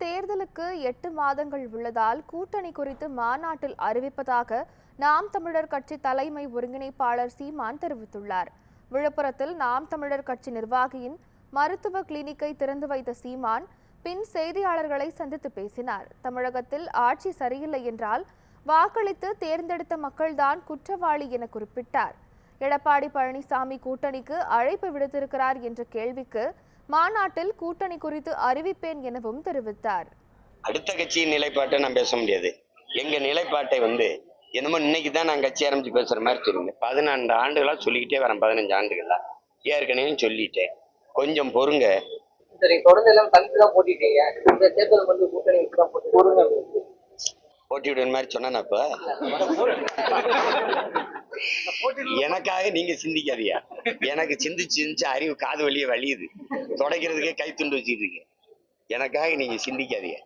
தேர்தலுக்கு 8 மாதங்கள் உள்ளதால் கூட்டணி குறித்து மாநாட்டில் அறிவிப்பதாக நாம் தமிழர் கட்சி தலைமை ஒருங்கிணைப்பாளர் சீமான் தெரிவித்துள்ளார். விழுப்புரத்தில் நாம் தமிழர் கட்சி நிர்வாகியின் மருத்துவ கிளினிக்கை திறந்து வைத்த சீமான் பின் செய்தியாளர்களை சந்தித்து பேசினார். தமிழகத்தில் ஆட்சி சரியில்லை என்றால் வாக்களித்து தேர்ந்தெடுத்த மக்கள்தான் குற்றவாளி என குறிப்பிட்டார். எடப்பாடி பழனிசாமி கூட்டணிக்கு அழைப்பு விடுத்திருக்கிறார் என்ற கேள்விக்கு மாநாட்டில் கூட்டணி குறித்து அறிவிப்பேன் எனவும் தெரிவித்தார். அடுத்த கட்சியின் நிலைப்பாட்டை நான் பேச முடியாது. எங்க நிலைப்பாட்டை என்னமோ இன்னைக்குதான் நான் கட்சி ஆரம்பிச்சு பேசுற மாதிரி சொல்லுங்க. 14 ஆண்டுகளா சொல்லிக்கிட்டே வரேன். 15 ஆண்டுகளா ஏற்கனவே சொல்லிட்டேன். கொஞ்சம் பொறுங்க. சரி, தொடர்ந்து எல்லாம் தனித்துதான் போட்டிட்டீங்க. இந்த தேர்தல் கூட்டணி போட்டிவிடுற மாதிரி சொன்னப்ப எனக்காக நீங்க சிந்திக்காதியா. எனக்கு சிந்திச்சு அறிவு காது வழியே வலியுது. தொடக்கிறதுக்கே கை துண்டு வச்சுட்டு இருக்கேன். எனக்காக நீங்க சிந்திக்காதியா,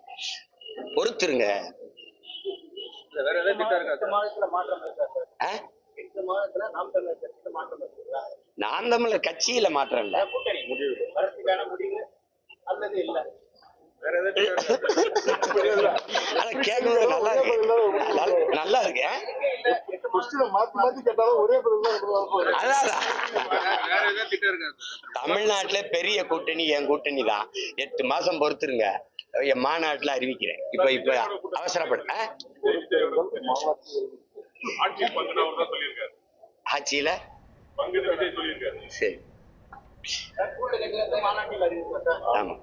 பொறுத்துருங்க. நாம் தமிழர் கட்சியில மாற்றம் இல்ல. நல்லா இருக்கு. தமிழ்நாட்டுல பெரிய கூட்டணி என் கூட்டணி தான். 8 மாசம் பொறுத்துருங்க, என் மாநாட்டுல அறிவிக்கிறேன். இப்ப அவசரப்பட ஆட்சியில சரி. ஆமா.